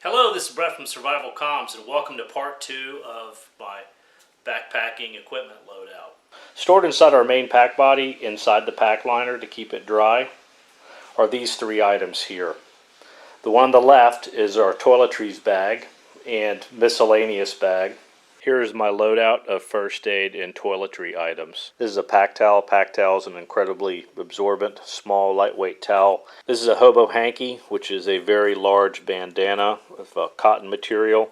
Hello, this is Brett from Survivalcomms, and welcome to part 2 of my backpacking equipment loadout. Stored inside our main pack body, inside the pack liner to keep it dry, are these three items here. The one on the left is our Toiletries bag and miscellaneous bag. Here is my loadout of first aid and toiletry items. This is a pack towel. Pack towel is an incredibly absorbent, small, lightweight towel. This is a hobo hanky, which is a very large bandana of cotton material.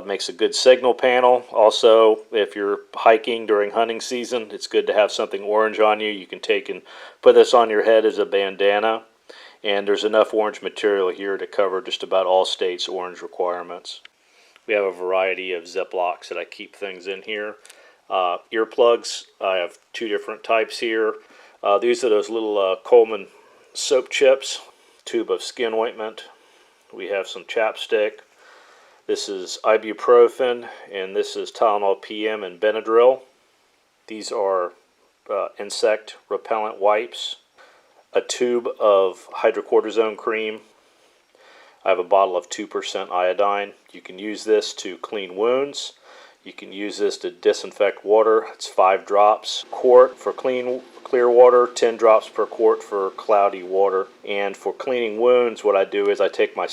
Makes a good signal panel. Also, if you're hiking during hunting season, it's good to have something orange on you. You can take and put this on your head as a bandana. And there's enough orange material here to cover just about all states' orange requirements. We have a variety of Ziplocs that I keep things in here. Earplugs, I have two different types here. These are those little Coleman soap chips. Tube of skin ointment. We have some chapstick. This is ibuprofen, and this is Tylenol PM and Benadryl. These are insect repellent wipes. A tube of hydrocortisone cream. I have a bottle of 2% iodine. You can use this to clean wounds. You can use this to disinfect water. It's 5 drops. Quart for clear water, 10 drops per quart for cloudy water. And for cleaning wounds, what I do is I take my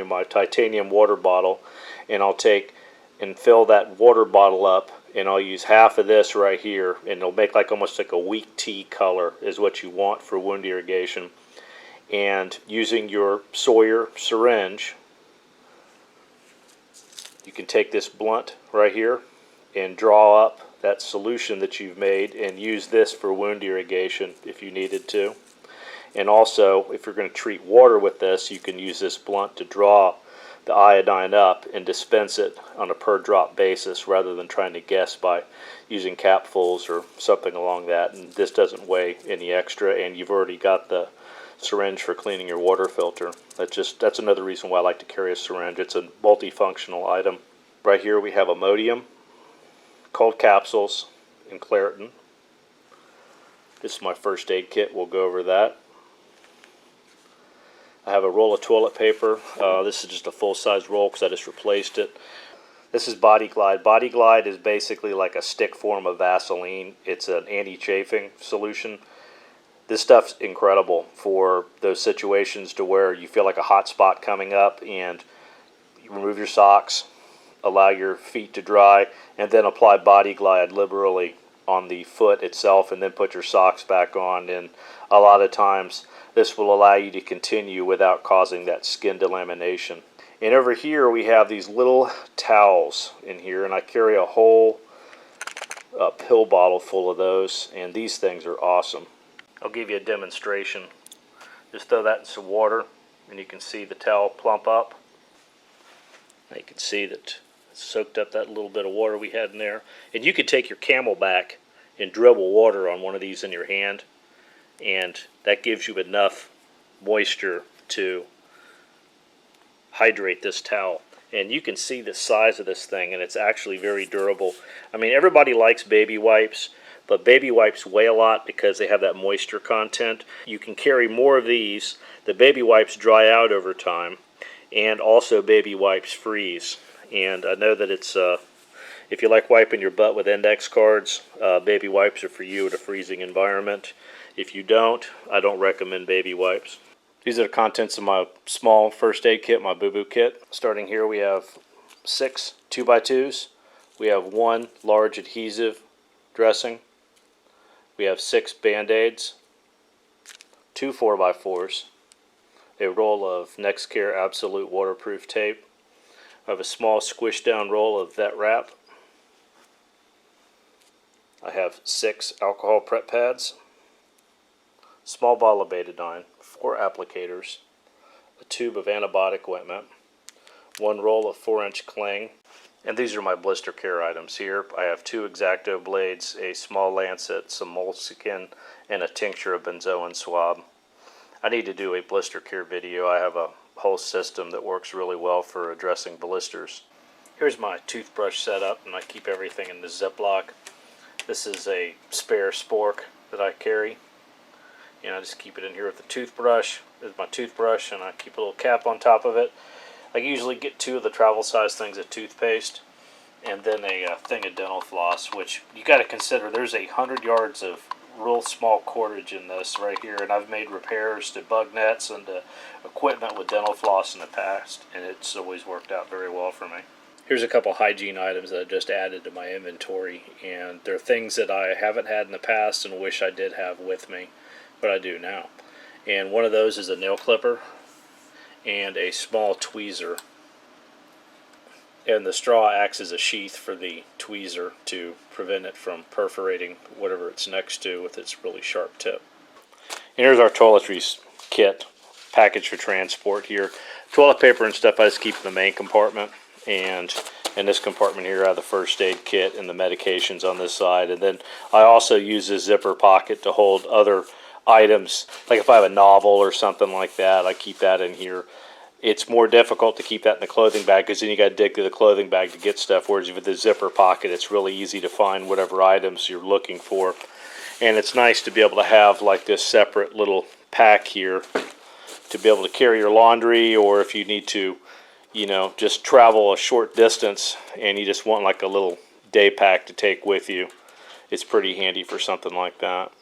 my titanium water bottle, and I'll take and fill that water bottle up, and I'll use half of this right here, and it'll make almost like a weak tea color is what you want for wound irrigation. And using your Sawyer syringe, you can take this blunt right here and draw up that solution that you've made and use this for wound irrigation if you needed to. And also, if you're going to treat water with this, you can use this blunt to draw the iodine up and dispense it on a per drop basis rather than trying to guess by using capfuls or something along that. And this doesn't weigh any extra, and you've already got the syringe for cleaning your water filter. That's another reason why I like to carry a syringe. It's a multifunctional item. Right here we have Imodium, cold capsules, and Claritin. This is my first aid kit. We'll go over that. I have a roll of toilet paper. This is just a full-size roll because I just replaced it. This is Body Glide. Body Glide is basically like a stick form of Vaseline. It's an anti-chafing solution. This stuff's incredible for those situations to where you feel like a hot spot coming up, and you remove your socks, allow your feet to dry, and then apply Body Glide liberally on the foot itself, and then put your socks back on. And a lot of times this will allow you to continue without causing that skin delamination. And over here we have these little towels in here, and I carry a whole pill bottle full of those, and these things are awesome. I'll give you a demonstration. Just throw that in some water, and you can see the towel plump up. Now you can see that it's soaked up that little bit of water we had in there. And you could take your Camelback and dribble water on one of these in your hand, and that gives you enough moisture to hydrate this towel. And you can see the size of this thing, and it's actually very durable. I mean, everybody likes baby wipes, but baby wipes weigh a lot because they have that moisture content. You can carry more of these. The baby wipes dry out over time, and also baby wipes freeze. And I know that it's if you like wiping your butt with index cards, baby wipes are for you in a freezing environment. If you don't, I don't recommend baby wipes. These are the contents of my small first aid kit, my boo-boo kit. Starting here, we have 6 2x2s. We have 1 large adhesive dressing. We have 6 Band-Aids, 2 4x4s, a roll of NextCare Absolute waterproof tape. I have a small squish down roll of vet wrap. I have 6 alcohol prep pads, small bottle of betadine, 4 applicators, a tube of antibiotic ointment, 1 roll of 4-inch cling. And these are my blister care items here. I have 2 X-Acto blades, a small lancet, some moleskin, and a tincture of benzoin swab. I need to do a blister care video. I have a whole system that works really well for addressing blisters. Here's my toothbrush setup, and I keep everything in the Ziploc. This is a spare spork that I carry. I just keep it in here with the toothbrush. There's my toothbrush, and I keep a little cap on top of it. I usually get 2 of the travel size things of toothpaste, and then a thing of dental floss, which you got to consider there's 100 yards of real small cordage in this right here, and I've made repairs to bug nets and to equipment with dental floss in the past, and it's always worked out very well for me. Here's a couple hygiene items that I just added to my inventory, and they're things that I haven't had in the past and wish I did have with me, but I do now. And one of those is a nail clipper and a small tweezer. And the straw acts as a sheath for the tweezer to prevent it from perforating whatever it's next to with its really sharp tip. And here's our toiletries kit, package for transport here. Toilet paper and stuff I just keep in the main compartment, and in this compartment here I have the first aid kit and the medications on this side. And then I also use this zipper pocket to hold other items, like if I have a novel or something like that, I keep that in here. It's more difficult to keep that in the clothing bag because then you got to dig through the clothing bag to get stuff, whereas with the zipper pocket it's really easy to find whatever items you're looking for. And it's nice to be able to have like this separate little pack here to be able to carry your laundry, or if you need to, just travel a short distance and you just want like a little day pack to take with you. It's pretty handy for something like that.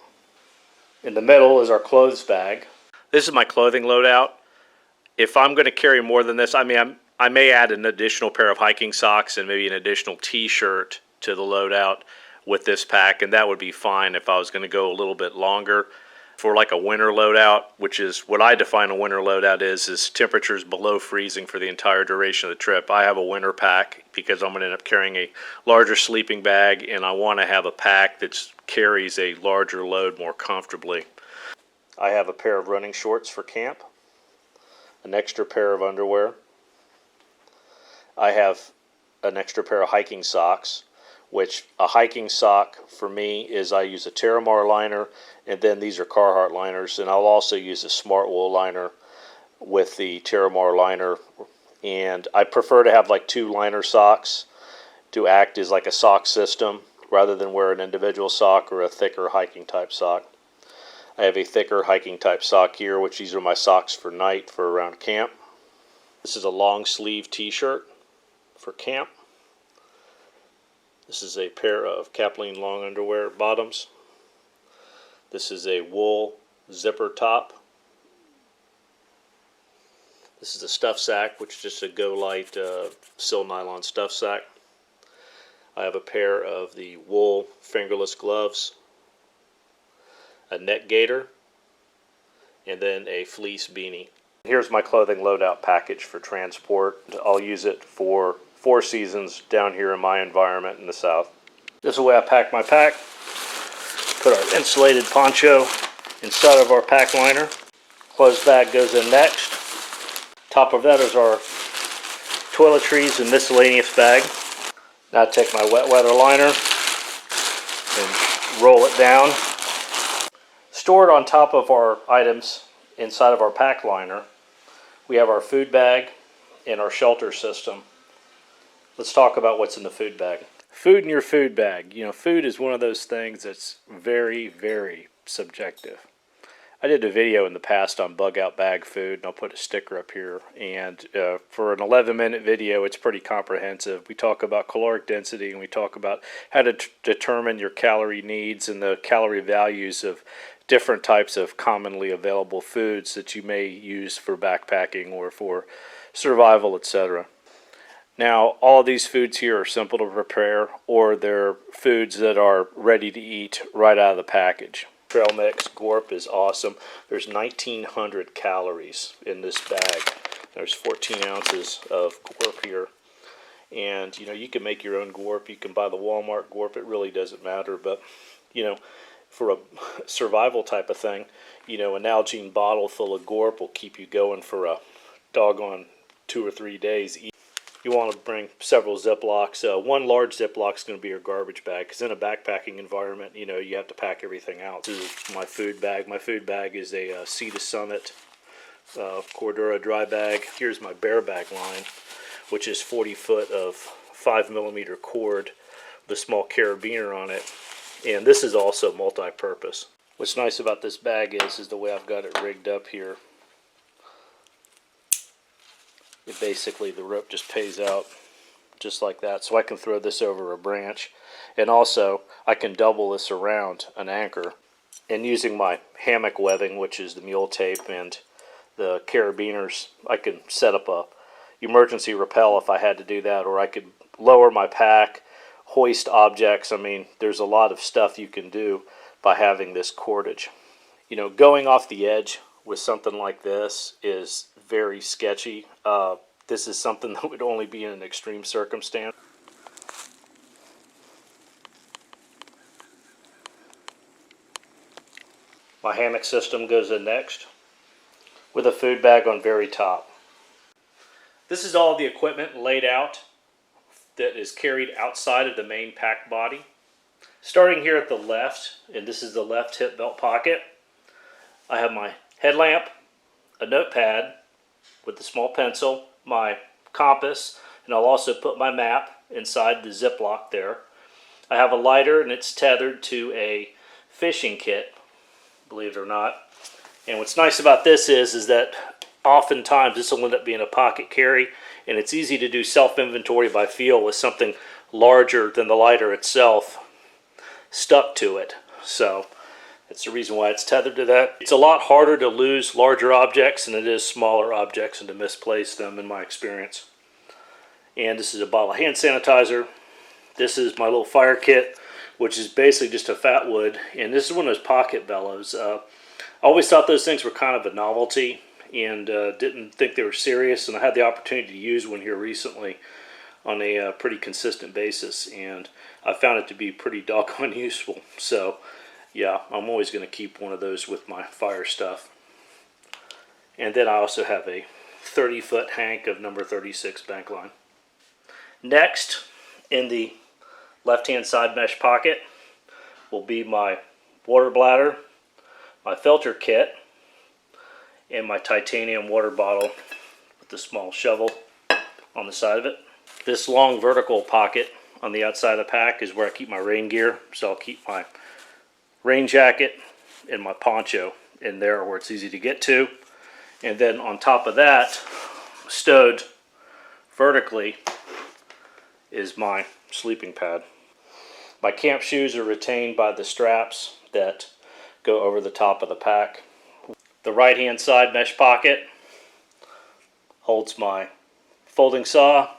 In the middle is our clothes bag. This is my clothing loadout. If I'm going to carry more than this, I may add an additional pair of hiking socks and maybe an additional t-shirt to the loadout with this pack, and that would be fine if I was going to go a little bit longer. For like a winter loadout, which is what I define a winter loadout is temperatures below freezing for the entire duration of the trip. I have a winter pack because I'm going to end up carrying a larger sleeping bag, and I want to have a pack that carries a larger load more comfortably. I have a pair of running shorts for camp, an extra pair of underwear. I have an extra pair of hiking socks, which a hiking sock for me is I use a Terramar liner, and then these are Carhartt liners, and I'll also use a Smart Wool liner with the Terramar liner. And I prefer to have like 2 liner socks to act as like a sock system rather than wear an individual sock or a thicker hiking type sock. I have a thicker hiking type sock here, which these are my socks for night for around camp. This is a long sleeve t-shirt for camp. This is a pair of Capline long underwear bottoms. This is a wool zipper top. This is a stuff sack, which is just a Go Light sil nylon stuff sack. I have a pair of the wool fingerless gloves, a net gaiter, and then a fleece beanie. Here's my clothing loadout package for transport. I'll use it for 4 seasons down here in my environment in the south. This is the way I pack my pack. Put our insulated poncho inside of our pack liner. Clothes bag goes in next. Top of that is our toiletries and miscellaneous bag. Now I take my wet weather liner and roll it down. Stored on top of our items inside of our pack liner, we have our food bag and our shelter system. Let's talk about what's in the food bag. Food in your food bag. Food is one of those things that's very, very subjective. I did a video in the past on Bugout bag food, and I'll put a sticker up here. And for an 11-minute video, it's pretty comprehensive. We talk about caloric density, and we talk about how to determine your calorie needs and the calorie values of different types of commonly available foods that you may use for backpacking or for survival, etc. Now, all these foods here are simple to prepare, or they're foods that are ready to eat right out of the package. Trail mix Gorp is awesome. There's 1,900 calories in this bag. There's 14 ounces of Gorp here. And, you can make your own Gorp. You can buy the Walmart Gorp. It really doesn't matter. But, for a survival type of thing, an Nalgene bottle full of Gorp will keep you going for a doggone 2 or 3 days. You want to bring several Ziplocs. One large Ziploc is going to be your garbage bag, because in a backpacking environment, you have to pack everything out. This is my food bag. My food bag is a Sea to Summit Cordura dry bag. Here's my bear bag line, which is 40 foot of 5mm cord with a small carabiner on it. And this is also multi-purpose. What's nice about this bag is the way I've got it rigged up here. It basically, the rope just pays out just like that, so I can throw this over a branch, and also I can double this around an anchor, and using my hammock webbing, which is the mule tape and the carabiners, I can set up a emergency rappel if I had to do that, or I could lower my pack, hoist objects. I mean, there's a lot of stuff you can do by having this cordage. You know, going off the edge with something like this is very sketchy. This is something that would only be in an extreme circumstance. My hammock system goes in next with a food bag on very top. This is all the equipment laid out that is carried outside of the main pack body. Starting here at the left, and this is the left hip belt pocket, I have my headlamp, a notepad with a small pencil, my compass, and I'll also put my map inside the Ziploc there. I have a lighter, and it's tethered to a fishing kit, believe it or not. And what's nice about this is that oftentimes this will end up being a pocket carry, and it's easy to do self-inventory by feel with something larger than the lighter itself stuck to it. So that's the reason why it's tethered to that. It's a lot harder to lose larger objects than it is smaller objects and to misplace them, in my experience. And this is a bottle of hand sanitizer. This is my little fire kit, which is basically just a fat wood, and this is one of those pocket bellows. I always thought those things were kind of a novelty, and didn't think they were serious, and I had the opportunity to use one here recently on a pretty consistent basis, and I found it to be pretty doggone useful. So yeah, I'm always going to keep one of those with my fire stuff. And then I also have a 30-foot hank of number 36 bank line. Next, in the left-hand side mesh pocket, will be my water bladder, my filter kit, and my titanium water bottle with the small shovel on the side of it. This long vertical pocket on the outside of the pack is where I keep my rain gear, so I'll keep my rain jacket and my poncho in there where it's easy to get to. And then on top of that, stowed vertically, is my sleeping pad. My camp shoes are retained by the straps that go over the top of the pack. The right hand side mesh pocket holds my folding saw,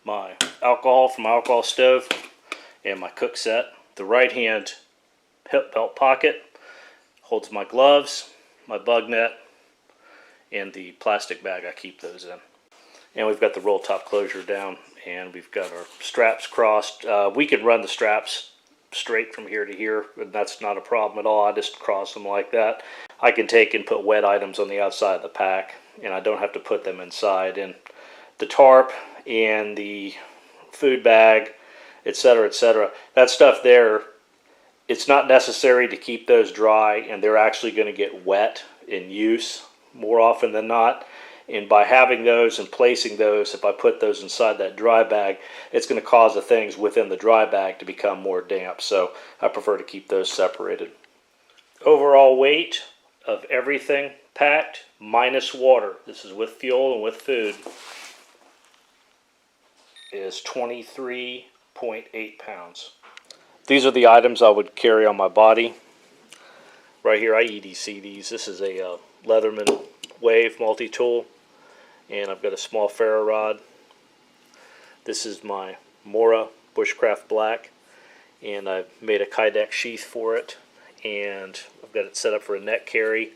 my alcohol from my alcohol stove, and my cook set. The right hand hip belt pocket holds my gloves, my bug net, and the plastic bag I keep those in. And we've got the roll top closure down, and we've got our straps crossed. We can run the straps straight from here to here, and that's not a problem at all. I just cross them like that. I can take and put wet items on the outside of the pack, and I don't have to put them inside. And the tarp and the food bag, etc., that stuff there, it's not necessary to keep those dry, and they're actually going to get wet in use more often than not. And by having those and placing those, if I put those inside that dry bag, it's going to cause the things within the dry bag to become more damp. So I prefer to keep those separated. Overall weight of everything packed minus water, this is with fuel and with food, is 23.8 pounds. These are the items I would carry on my body. Right here I EDC these. This is a Leatherman Wave multi-tool, and I've got a small ferro rod. This is my Mora Bushcraft Black, and I've made a Kydex sheath for it, and I've got it set up for a net carry.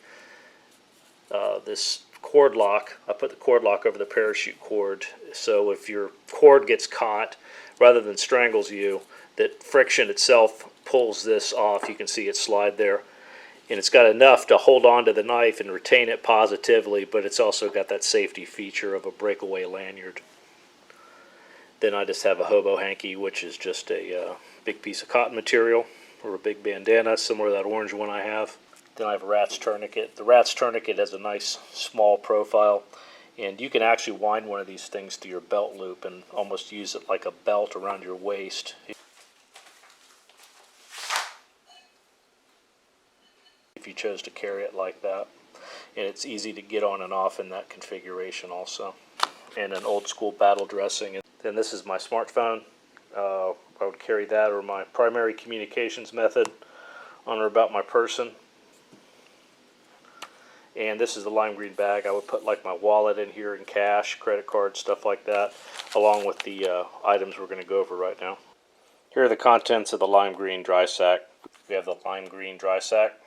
This cord lock, I put the cord lock over the parachute cord, so if your cord gets caught, rather than strangles you, that friction itself pulls this off. You can see it slide there. And it's got enough to hold on to the knife and retain it positively, but it's also got that safety feature of a breakaway lanyard. Then I just have a hobo hanky, which is just a big piece of cotton material, or a big bandana, similar to that orange one I have. Then I have a rat's tourniquet. The rat's tourniquet has a nice small profile, and you can actually wind one of these things to your belt loop and almost use it like a belt around your waist. if you chose to carry it like that. And it's easy to get on and off in that configuration also. And an old school battle dressing. Then this is my smartphone. I would carry that or my primary communications method on or about my person. And this is the lime green bag. I would put like my wallet in here and cash, credit card, stuff like that, along with the items we're going to go over right now. Here are the contents of the lime green dry sack. We have the lime green dry sack.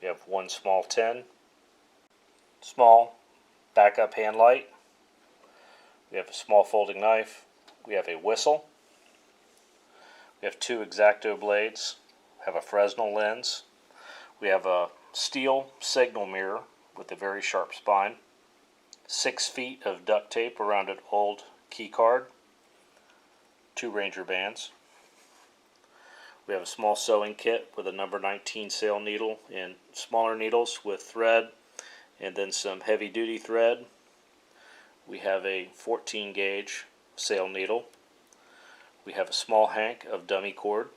We have one small tin, small backup hand light. We have a small folding knife. We have a whistle. We have two X-Acto blades. We have a Fresnel lens. We have a steel signal mirror with a very sharp spine. 6 feet of duct tape around an old key card. 2 Ranger bands. We have a small sewing kit with a number 19 sail needle and smaller needles with thread, and then some heavy duty thread. We have a 14 gauge sail needle. We have a small hank of dummy cord.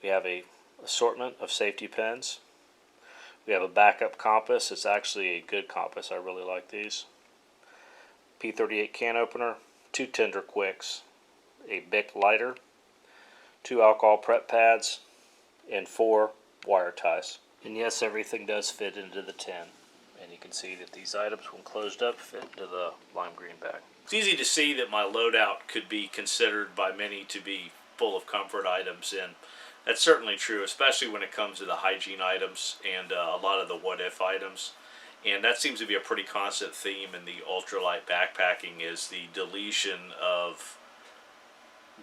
We have a assortment of safety pins. We have a backup compass. It's actually a good compass. I really like these. P38 can opener, 2 Tender Quicks, a Bic lighter, 2 alcohol prep pads, and 4 wire ties. And yes, everything does fit into the tin. And you can see that these items, when closed up, fit into the lime green bag. It's easy to see that my loadout could be considered by many to be full of comfort items, and that's certainly true, especially when it comes to the hygiene items and a lot of the what-if items. And that seems to be a pretty constant theme in the ultralight backpacking, is the deletion of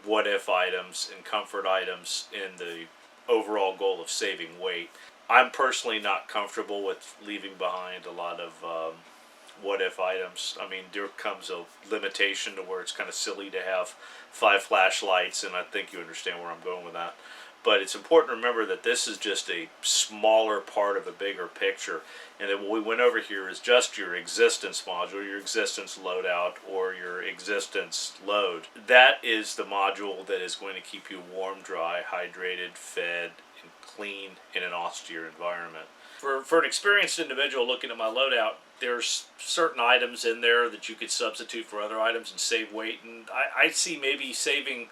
what-if items and comfort items in the overall goal of saving weight. I'm personally not comfortable with leaving behind a lot of what-if items. I mean, there comes a limitation to where it's kind of silly to have 5 flashlights, and I think you understand where I'm going with that. But it's important to remember that this is just a smaller part of a bigger picture, and that what we went over here is just your existence module, your existence loadout, or your existence load. That is the module that is going to keep you warm, dry, hydrated, fed, and clean in an austere environment. For an experienced individual looking at my loadout, there's certain items in there that you could substitute for other items and save weight, and I see maybe saving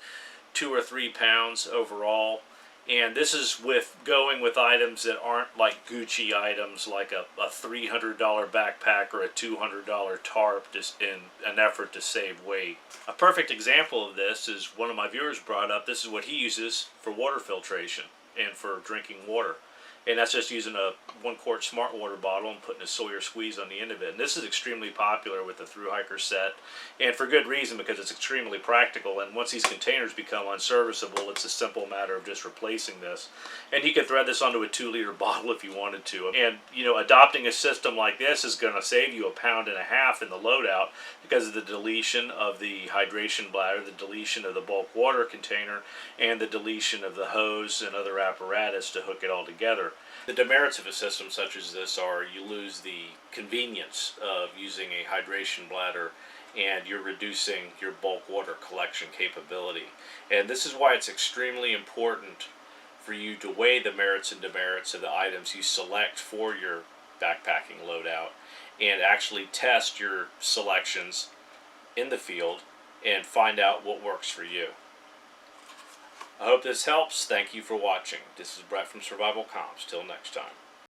2 or 3 pounds overall. And this is with going with items that aren't like Gucci items, like a $300 backpack or a $200 tarp, just in an effort to save weight. A perfect example of this is one of my viewers brought up. This is what he uses for water filtration and for drinking water. And that's just using a 1-quart smart water bottle and putting a Sawyer squeeze on the end of it. And this is extremely popular with the thru hiker set, and for good reason, because it's extremely practical. And once these containers become unserviceable, it's a simple matter of just replacing this. And you can thread this onto a 2-liter bottle if you wanted to. And you know, adopting a system like this is going to save you 1.5 pounds in the loadout because of the deletion of the hydration bladder, the deletion of the bulk water container, and the deletion of the hose and other apparatus to hook it all together. The demerits of a system such as this are you lose the convenience of using a hydration bladder, and you're reducing your bulk water collection capability. And this is why it's extremely important for you to weigh the merits and demerits of the items you select for your backpacking loadout, and actually test your selections in the field and find out what works for you. I hope this helps. Thank you for watching. This is Brett from Survivalcomms. Till next time.